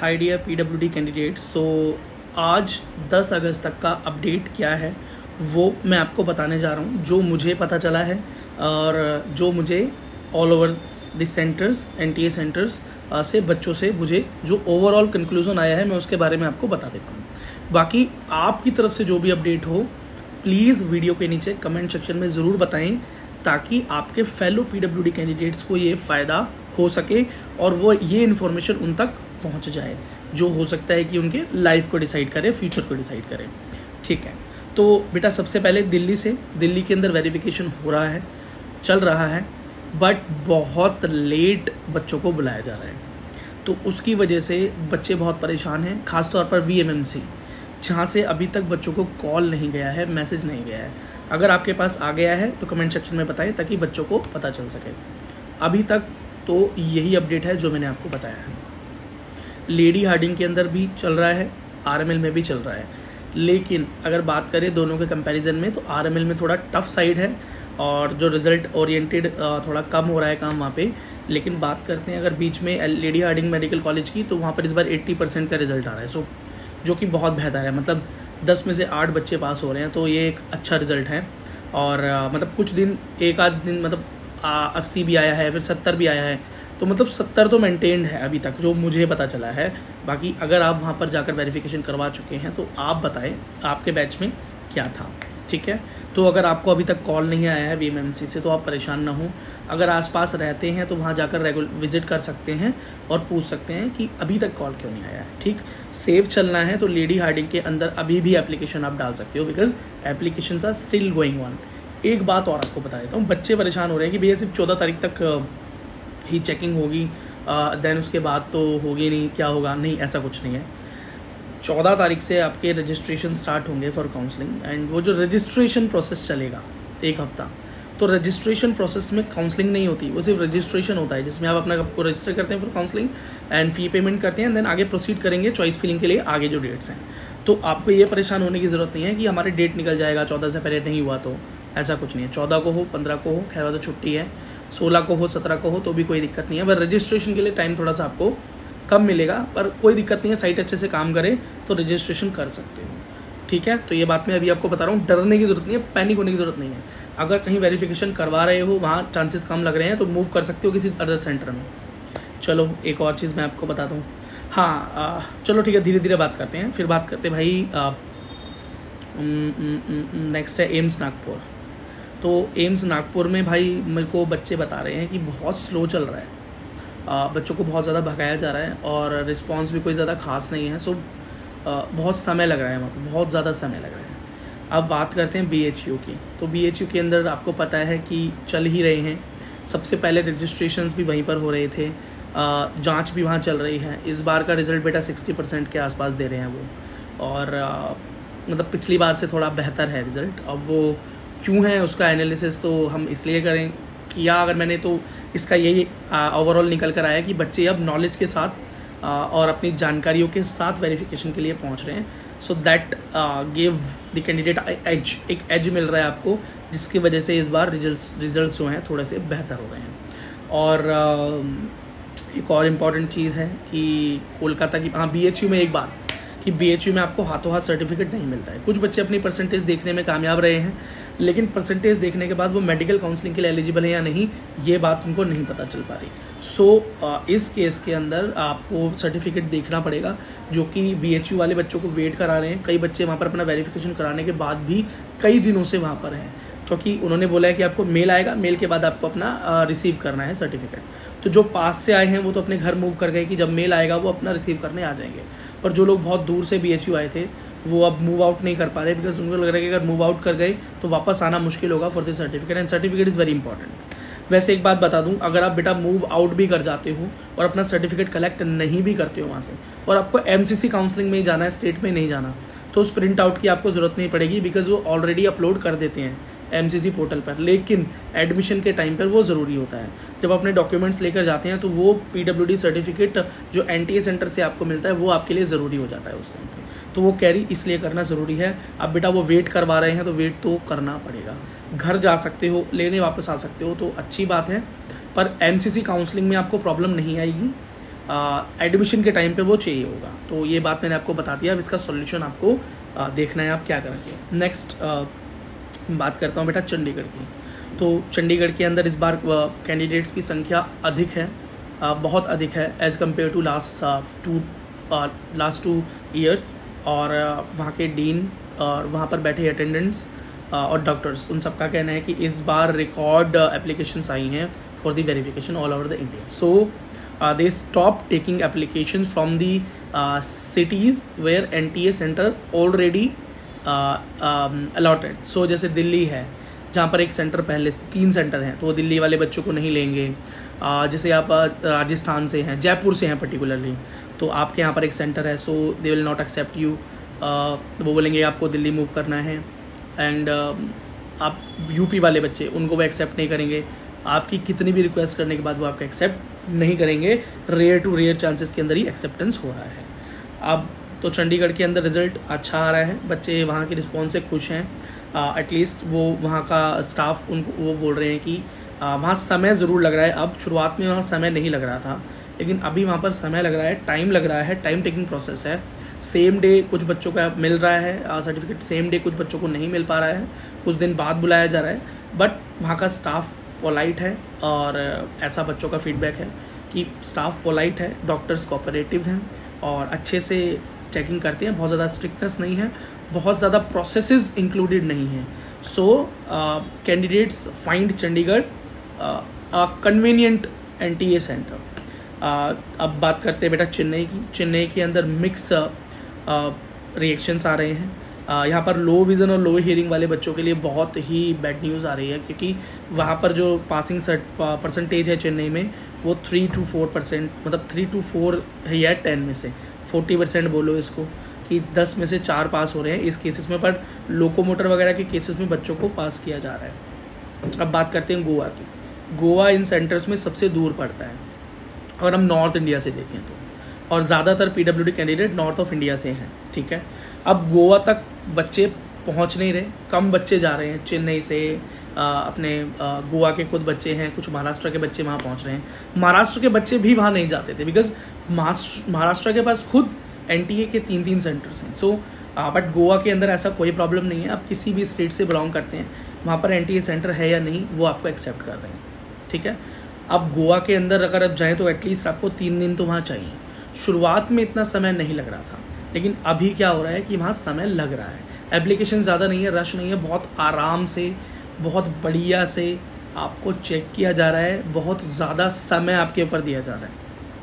Hi dear PWD candidates. तो आज 10 अगस्त तक का अपडेट क्या है वो मैं आपको बताने जा रहा हूँ, जो मुझे पता चला है और जो मुझे all over the centres NTA centres से बच्चों से मुझे जो ओवरऑल कंक्लूजन आया है मैं उसके बारे में आपको बता देता हूँ। बाकी आपकी तरफ से जो भी अपडेट हो प्लीज़ वीडियो के नीचे कमेंट सेक्शन में ज़रूर बताएं, ताकि आपके फेलो पीडब्ल्यूडी कैंडिडेट्स को ये फ़ायदा हो सके और वो ये इन्फॉर्मेशन उन तक पहुंच जाए, जो हो सकता है कि उनके लाइफ को डिसाइड करे, फ्यूचर को डिसाइड करे। ठीक है, तो बेटा सबसे पहले दिल्ली के अंदर वेरिफिकेशन हो रहा है, चल रहा है, बट बहुत लेट बच्चों को बुलाया जा रहा है। तो उसकी वजह से बच्चे बहुत परेशान हैं, ख़ासतौर पर वीएमएमसी, जहाँ से अभी तक बच्चों को कॉल नहीं गया है, मैसेज नहीं गया है। अगर आपके पास आ गया है तो कमेंट सेक्शन में बताएं, ताकि बच्चों को पता चल सके। अभी तक तो यही अपडेट है जो मैंने आपको बताया है। लेडी हार्डिंग के अंदर भी चल रहा है, आरएमएल में भी चल रहा है, लेकिन अगर बात करें दोनों के कंपैरिजन में तो आरएमएल में थोड़ा टफ साइड है और जो रिजल्ट ओरिएंटेड थोड़ा कम हो रहा है काम वहाँ पे। लेकिन बात करते हैं अगर बीच में लेडी हार्डिंग मेडिकल कॉलेज की, तो वहाँ पर इस बार 80% का रिजल्ट आ रहा है, सो जो कि बहुत बेहतर है। मतलब 10 में से 8 बच्चे पास हो रहे हैं, तो ये एक अच्छा रिजल्ट है। और मतलब कुछ दिन एक आध दिन मतलब 80 भी आया है, फिर 70 भी आया है, तो मतलब 70 तो मेंटेन्ड है अभी तक जो मुझे पता चला है। बाकी अगर आप वहाँ पर जाकर वेरिफिकेशन करवा चुके हैं तो आप बताएं आपके बैच में क्या था। ठीक है, तो अगर आपको अभी तक कॉल नहीं आया है वीएमएमसी से तो आप परेशान ना हो। अगर आसपास रहते हैं तो वहाँ जाकर विजिट कर सकते हैं और पूछ सकते हैं कि अभी तक कॉल क्यों नहीं आया है। ठीक, सेफ चलना है तो लेडी हार्डिंग के अंदर अभी भी एप्लीकेशन आप डाल सकते हो, because application are still going on. एक बात और आपको बता देता हूँ, बच्चे परेशान हो रहे हैं कि भैया सिर्फ 14 तारीख तक ही चेकिंग होगी, देन उसके बाद तो होगी नहीं, क्या होगा। नहीं, ऐसा कुछ नहीं है। 14 तारीख से आपके रजिस्ट्रेशन स्टार्ट होंगे फॉर काउंसलिंग, एंड वो जो रजिस्ट्रेशन प्रोसेस चलेगा 1 हफ्ता, तो रजिस्ट्रेशन प्रोसेस में काउंसलिंग नहीं होती, वो सिर्फ रजिस्ट्रेशन होता है, जिसमें आप अपना आपको रजिस्टर करते हैं for counselling and fee payment करते हैं, देन आगे प्रोसीड करेंगे चॉइस फिलिंग के लिए आगे जो डेट्स हैं। तो आपको ये परेशान होने की ज़रूरत नहीं है कि हमारे डेट निकल जाएगा 14 से पहले नहीं हुआ, तो ऐसा कुछ नहीं है। 14 को हो, 15 को हो, खैर तो छुट्टी है, 16 को हो, 17 को हो, तो भी कोई दिक्कत नहीं है। पर रजिस्ट्रेशन के लिए टाइम थोड़ा सा आपको कम मिलेगा, पर कोई दिक्कत नहीं है, साइट अच्छे से काम करे तो रजिस्ट्रेशन कर सकते हो। ठीक है, तो ये बात मैं अभी आपको बता रहा हूँ, डरने की ज़रूरत नहीं है, पैनिक होने की ज़रूरत नहीं है। अगर कहीं वेरिफिकेशन करवा रहे हो, वहाँ चांसेस कम लग रहे हैं, तो मूव कर सकते हो किसी अदर सेंटर में। चलो एक और चीज़ मैं आपको बताता हूँ। हाँ, चलो ठीक है, धीरे धीरे बात करते हैं। फिर बात करते हैं भाई, नेक्स्ट है एम्स नागपुर। तो एम्स नागपुर में भाई मेरे को बच्चे बता रहे हैं कि बहुत स्लो चल रहा है, बच्चों को बहुत ज़्यादा भगाया जा रहा है और रिस्पांस भी कोई ज़्यादा खास नहीं है। सो बहुत समय लग रहा है, वहाँ बहुत ज़्यादा समय लग रहा है। अब बात करते हैं बीएचयू की। तो बीएचयू के अंदर आपको पता है कि चल ही रहे हैं, सबसे पहले रजिस्ट्रेशंस भी वहीं पर हो रहे थे, जांच भी वहाँ चल रही है। इस बार का रिज़ल्ट बेटा 60% के आसपास दे रहे हैं वो, और मतलब पिछली बार से थोड़ा बेहतर है रिज़ल्ट। अब वो क्यों है उसका एनालिसिस तो हम इसलिए करें किया, अगर मैंने तो इसका यही ओवरऑल निकल कर आया कि बच्चे अब नॉलेज के साथ और अपनी जानकारियों के साथ वेरिफिकेशन के लिए पहुंच रहे हैं। So that give the candidate edge, एक एज मिल रहा है आपको, जिसकी वजह से इस बार रिजल्ट्स जो हैं थोड़े से बेहतर हो गए हैं। और एक और इम्पॉर्टेंट चीज़ है कि कोलकाता की, हाँ बीएचयू में एक बात कि बीएचयू में आपको हाथों हाथ सर्टिफिकेट नहीं मिलता है। कुछ बच्चे अपनी परसेंटेज देखने में कामयाब रहे हैं, लेकिन परसेंटेज देखने के बाद वो मेडिकल काउंसलिंग के लिए एलिजिबल है या नहीं, ये बात उनको नहीं पता चल पा रही। सो इस केस के अंदर आपको सर्टिफिकेट देखना पड़ेगा, जो कि बीएचयू वाले बच्चों को वेट करा रहे हैं। कई बच्चे वहाँ पर अपना वेरिफिकेशन कराने के बाद भी कई दिनों से वहाँ पर हैं, क्योंकि उन्होंने बोला है कि आपको मेल आएगा, मेल के बाद आपको अपना रिसीव करना है सर्टिफिकेट। तो जो पास से आए हैं वो तो अपने घर मूव कर गए कि जब मेल आएगा वो अपना रिसीव करने आ जाएंगे, पर जो लोग बहुत दूर से बीएचयू आए थे वो अब मूव आउट नहीं कर पा रहे, बिकॉज उनको लग रहा है कि अगर मूव आउट कर गए तो वापस आना मुश्किल होगा for this certificate, and certificate is very important. वैसे एक बात बता दूं, अगर आप बेटा मूव आउट भी कर जाते हो और अपना सर्टिफिकेट कलेक्ट नहीं भी करते हो वहाँ से, और आपको एमसीसी काउंसलिंग में ही जाना है, स्टेट में नहीं जाना, तो उस प्रिंट आउट की आपको ज़रूरत नहीं पड़ेगी, बिकॉज वो ऑलरेडी अपलोड कर देते हैं एमसीसी पोर्टल पर। लेकिन एडमिशन के टाइम पर वो ज़रूरी होता है। जब अपने डॉक्यूमेंट्स लेकर जाते हैं तो वो पीडब्ल्यूडी सर्टिफिकेट जो एनटीए सेंटर से आपको मिलता है वो आपके लिए ज़रूरी हो जाता है उस टाइम पे, तो वो कैरी इसलिए करना ज़रूरी है। अब बेटा वो वेट करवा रहे हैं तो वेट तो करना पड़ेगा। घर जा सकते हो, लेने वापस आ सकते हो तो अच्छी बात है, पर एमसीसी काउंसलिंग में आपको प्रॉब्लम नहीं आएगी। एडमिशन के टाइम पे वो चाहिए होगा। तो ये बात मैंने आपको बता दिया। अब इसका सॉल्यूशन आपको देखना है आप क्या करेंगे। नेक्स्ट बात करता हूँ बेटा चंडीगढ़ की। तो चंडीगढ़ के अंदर इस बार कैंडिडेट्स की संख्या अधिक है, बहुत अधिक है as compare to last two years. और वहाँ के डीन और वहाँ पर बैठे अटेंडेंट्स और डॉक्टर्स, उन सबका कहना है कि इस बार रिकॉर्ड एप्लीकेशंस आई हैं for the verification all over the India. So they stop taking applications from the cities where NTA center already allotted। so जैसे दिल्ली है जहाँ पर एक सेंटर पहले 3 सेंटर हैं, तो वो दिल्ली वाले बच्चों को नहीं लेंगे। जैसे आप राजस्थान से हैं, जयपुर से हैं पर्टिकुलरली, तो आपके यहाँ पर एक सेंटर है, so they will not accept you. वो बोलेंगे आपको दिल्ली मूव करना है। एंड आप यूपी वाले बच्चे, उनको वो एक्सेप्ट नहीं करेंगे। आपकी कितनी भी रिक्वेस्ट करने के बाद वो आपका एक्सेप्ट नहीं करेंगे। रेयर टू रेयर चांसेस के अंदर ही एक्सेप्टेंस हो रहा है। अब तो चंडीगढ़ के अंदर रिजल्ट अच्छा आ रहा है, बच्चे वहाँ के रिस्पॉन्स से खुश हैं। एटलीस्ट वो वहाँ का स्टाफ उनको वो बोल रहे हैं कि वहाँ समय ज़रूर लग रहा है। अब शुरुआत में वहाँ समय नहीं लग रहा था, लेकिन अभी वहाँ पर समय लग रहा है, टाइम लग रहा है, टाइम टेकिंग प्रोसेस है। सेम डे कुछ बच्चों का मिल रहा है सर्टिफिकेट, सेम डे कुछ बच्चों को नहीं मिल पा रहा है, कुछ दिन बाद बुलाया जा रहा है। बट वहाँ का स्टाफ पोलाइट है, और ऐसा बच्चों का फीडबैक है कि स्टाफ पोलाइट है, डॉक्टर्स कोऑपरेटिव हैं और अच्छे से चेकिंग करते हैं। बहुत ज़्यादा स्ट्रिक्टनेस नहीं है, बहुत ज़्यादा प्रोसेसेस इंक्लूडेड नहीं है। So candidates find Chandigarh convenient NTA centre. अब बात करते हैं बेटा चेन्नई की। चेन्नई के अंदर मिक्स रिएक्शंस आ रहे हैं। यहाँ पर लो विज़न और लो हियरिंग वाले बच्चों के लिए बहुत ही बैड न्यूज़ आ रही है, क्योंकि वहाँ पर जो पासिंग परसेंटेज है चेन्नई में वो 3 to 4%, मतलब 3 to 4 है या 10 में से 40% बोलो इसको, कि 10 में से 4 पास हो रहे हैं इस केसेस में। पर लोकोमोटर वगैरह के केसेस में बच्चों को पास किया जा रहा है। अब बात करते हैं गोवा की। गोवा इन सेंटर्स में सबसे दूर पड़ता है, और हम नॉर्थ इंडिया से देखें तो, और ज़्यादातर PWD candidate north of India से हैं, ठीक है। अब गोवा तक बच्चे पहुंच नहीं रहे, कम बच्चे जा रहे हैं चेन्नई से। अपने गोवा के खुद बच्चे हैं, कुछ महाराष्ट्र के बच्चे वहाँ पहुँच रहे हैं। महाराष्ट्र के बच्चे भी वहाँ नहीं जाते थे, बिकॉज महाराष्ट्र के पास खुद NTA के 3 सेंटर्स हैं। सो बट गोवा के अंदर ऐसा कोई प्रॉब्लम नहीं है। आप किसी भी स्टेट से बिलोंग करते हैं, वहाँ पर NTA सेंटर है या नहीं वो आपको एक्सेप्ट कर रहे हैं, ठीक है। अब गोवा के अंदर अगर आप जाएँ तो एटलीस्ट आपको 3 दिन तो वहाँ चाहिए। शुरुआत में इतना समय नहीं लग रहा था, लेकिन अभी क्या हो रहा है कि वहाँ समय लग रहा है। एप्लीकेशन ज़्यादा नहीं है, रश नहीं है, बहुत आराम से, बहुत बढ़िया से आपको चेक किया जा रहा है, बहुत ज़्यादा समय आपके ऊपर दिया जा रहा है,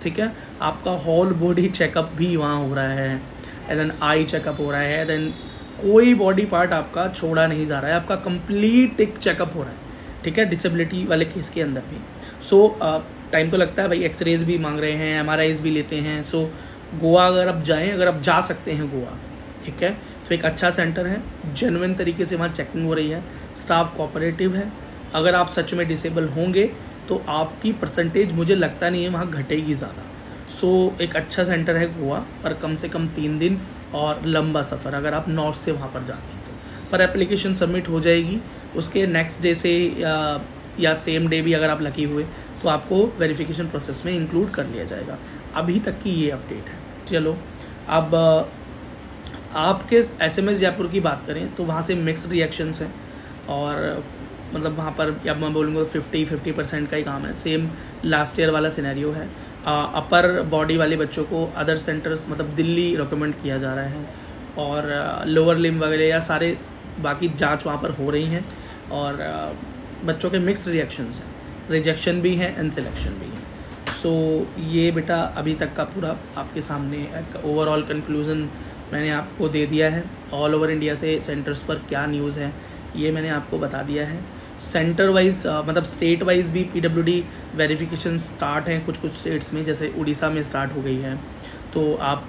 ठीक है। आपका होल बॉडी चेकअप भी वहाँ हो रहा है, एंड देन आई चेकअप हो रहा है, देन कोई बॉडी पार्ट आपका छोड़ा नहीं जा रहा है, आपका कंप्लीट एक चेकअप हो रहा है, ठीक है, डिसेबिलिटी वाले केस के अंदर भी। सो टाइम तो लगता है भाई, एक्सरेज भी मांग रहे हैं, MRIs भी लेते हैं। सो गोवा अगर आप जाएँ, अगर आप जा सकते हैं गोवा, ठीक है, तो एक अच्छा सेंटर है, जेन्युइन तरीके से वहाँ चेकिंग हो रही है, स्टाफ कोऑपरेटिव है। अगर आप सच में डिसेबल होंगे तो आपकी परसेंटेज मुझे लगता नहीं है वहाँ घटेगी ज़्यादा। सो एक अच्छा सेंटर है गोवा, पर कम से कम 3 दिन और लंबा सफ़र अगर आप नॉर्थ से वहाँ पर जाते हैं तो। पर एप्लीकेशन सबमिट हो जाएगी, उसके नेक्स्ट डे से या सेम डे भी अगर आप लकी हुए तो आपको वेरिफिकेशन प्रोसेस में इंक्लूड कर लिया जाएगा। अभी तक की ये अपडेट है। चलो अब आपके SMS जयपुर की बात करें तो वहाँ से मिक्स्ड रिएक्शंस हैं, और मतलब वहाँ पर अब मैं बोलूँगा 50% का ही काम है। सेम लास्ट ईयर वाला सिनेरियो है। अपर बॉडी वाले बच्चों को अदर सेंटर्स, मतलब दिल्ली रिकमेंड किया जा रहा है, और लोअर लिम्ब वगैरह या सारे बाकी जांच वहाँ पर हो रही हैं, और बच्चों के मिक्स्ड रिएक्शंस हैं, रिजेक्शन भी है एंड सिलेक्शन भी है। सो ये बेटा अभी तक का पूरा आपके सामने एक ओवरऑल कंक्लूज़न मैंने आपको दे दिया है। ऑल ओवर इंडिया से सेंटर्स पर क्या न्यूज़ है ये मैंने आपको बता दिया है। सेंटर वाइज मतलब स्टेट वाइज भी PWD वेरिफिकेशन स्टार्ट हैं कुछ स्टेट्स में, जैसे उड़ीसा में स्टार्ट हो गई है। तो आप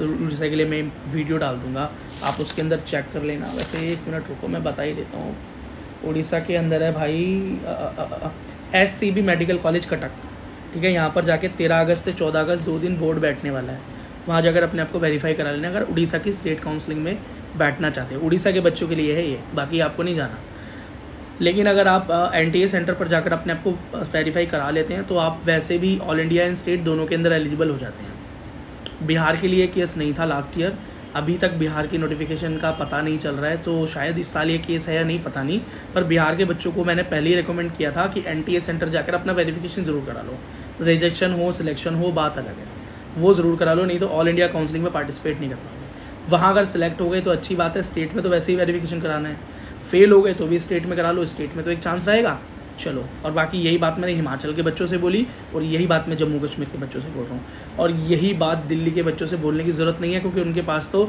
उड़ीसा के लिए मैं वीडियो डाल दूँगा, आप उसके अंदर चेक कर लेना। वैसे 1 मिनट रुको, मैं बता ही देता हूँ। उड़ीसा के अंदर है भाई SCB मेडिकल कॉलेज कटक, ठीक है। यहाँ पर जाके 13 अगस्त से 14 अगस्त 2 दिन बोर्ड बैठने वाला है। वहाँ जाकर अपने आप को वेरीफाई करा लेना अगर उड़ीसा की स्टेट काउंसलिंग में बैठना चाहते हैं। उड़ीसा के बच्चों के लिए है ये, बाकी आपको नहीं जाना। लेकिन अगर आप NTA सेंटर पर जाकर अपने आप को वेरीफाई करा लेते हैं तो आप वैसे भी ऑल इंडिया एंड स्टेट दोनों के अंदर एलिजिबल हो जाते हैं। बिहार के लिए केस नहीं था लास्ट ईयर, अभी तक बिहार की नोटिफिकेशन का पता नहीं चल रहा है, तो शायद इस साल ये केस है या नहीं पता नहीं, पर बिहार के बच्चों को मैंने पहले ही रिकमेंड किया था कि NTA सेंटर जाकर अपना वेरिफिकेशन ज़रूर करा लो। रिजेक्शन हो सिलेक्शन हो बात अलग है, वो ज़रूर करा लो, नहीं तो ऑल इंडिया काउंसलिंग में पार्टिसिपेट नहीं कर पाओगे। वहाँ अगर सिलेक्ट हो गए तो अच्छी बात है, स्टेट में तो वैसे ही वेरिफिकेशन कराना है, फेल हो गए तो भी स्टेट में करा लो, स्टेट में तो एक चांस रहेगा। चलो, और बाकी यही बात मैंने हिमाचल के बच्चों से बोली और यही बात मैं जम्मू कश्मीर के बच्चों से बोल रहा हूँ, और यही बात दिल्ली के बच्चों से बोलने की ज़रूरत नहीं है, क्योंकि उनके पास तो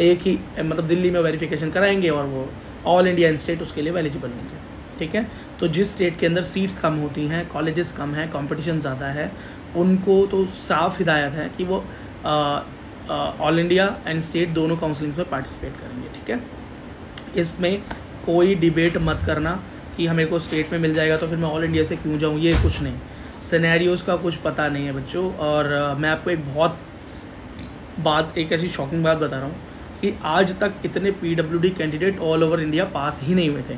एक ही मतलब दिल्ली में वेरिफिकेशन कराएंगे और वो ऑल इंडिया एंड स्टेट उसके लिए एलिजिबल होंगे। ठीक है, तो जिस स्टेट के अंदर सीट्स कम होती हैं, कॉलेजेस कम हैं, कंपटीशन ज़्यादा है, उनको तो साफ हिदायत है कि वो ऑल इंडिया एंड स्टेट दोनों काउंसलिंग्स में पार्टिसिपेट करेंगे। ठीक है, इसमें कोई डिबेट मत करना कि हमें को स्टेट में मिल जाएगा तो फिर मैं ऑल इंडिया से क्यों जाऊँ, ये कुछ नहीं, सिनेरियोज़ का कुछ पता नहीं है बच्चों। और मैं आपको एक ऐसी शॉकिंग बात बता रहा हूँ कि आज तक इतने PWD candidate all over India pass ही नहीं हुए थे।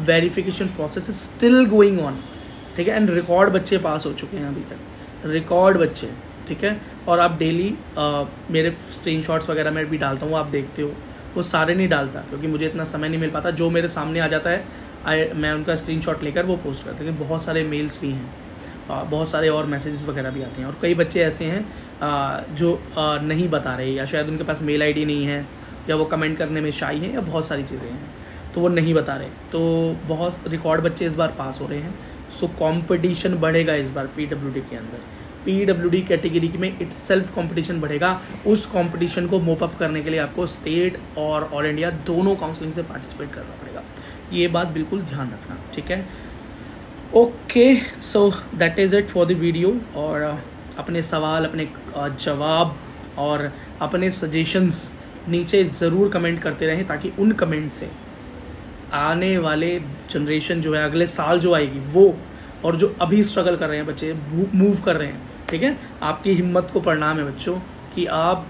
Verification process is still going on. ठीक है, एंड रिकॉर्ड बच्चे पास हो चुके हैं अभी तक, रिकॉर्ड बच्चे। ठीक है, और आप डेली मेरे स्क्रीनशॉट्स वगैरह मैं भी डालता हूँ, आप देखते हो, वो सारे नहीं डालता क्योंकि मुझे इतना समय नहीं मिल पाता। जो मेरे सामने आ जाता है मैं उनका स्क्रीनशॉट लेकर वो पोस्ट करते हैं। बहुत सारे मेल्स भी हैं, बहुत सारे और मैसेजेस वगैरह भी आते हैं, और कई बच्चे ऐसे हैं जो नहीं बता रहे, या शायद उनके पास मेल ID नहीं है, या वो कमेंट करने में शाई हैं, या बहुत सारी चीज़ें हैं, तो वो नहीं बता रहे। तो बहुत रिकॉर्ड बच्चे इस बार पास हो रहे हैं। सो कंपटीशन बढ़ेगा इस बार PWD के अंदर, PWD कैटेगरी में इटसेल्फ कंपटीशन बढ़ेगा। उस कंपटीशन को मोप अप करने के लिए आपको स्टेट और ऑल इंडिया दोनों काउंसलिंग से पार्टिसिपेट करना पड़ेगा, ये बात बिल्कुल ध्यान रखना। ठीक है, okay, so that is it for the video. और अपने सवाल, अपने जवाब और अपने सजेशंस नीचे ज़रूर कमेंट करते रहें, ताकि उन कमेंट से आने वाले जनरेशन जो है, अगले साल जो आएगी वो, और जो अभी स्ट्रगल कर रहे हैं बच्चे, मूव कर रहे हैं। ठीक है, आपकी हिम्मत को प्रणाम है बच्चों कि आप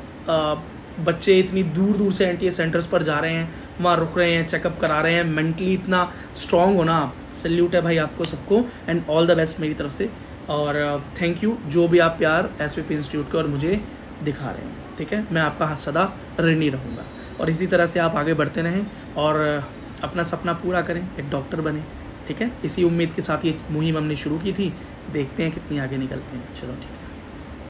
बच्चे इतनी दूर दूर से NTA सेंटर्स पर जा रहे हैं, वहाँ रुक रहे हैं, चेकअप करा रहे हैं, मेंटली इतना स्ट्रॉन्ग होना, आप सैल्यूट है भाई आपको सबको, एंड ऑल द बेस्ट मेरी तरफ से। और थैंक यू जो भी आप प्यार SVP इंस्टीट्यूट को और मुझे दिखा रहे हैं। ठीक है, मैं आपका सदा ऋणी रहूँगा, और इसी तरह से आप आगे बढ़ते रहें और अपना सपना पूरा करें, एक डॉक्टर बने। ठीक है, इसी उम्मीद के साथ ये मुहिम हमने शुरू की थी, देखते हैं कितनी आगे निकलते हैं। चलो ठीक है।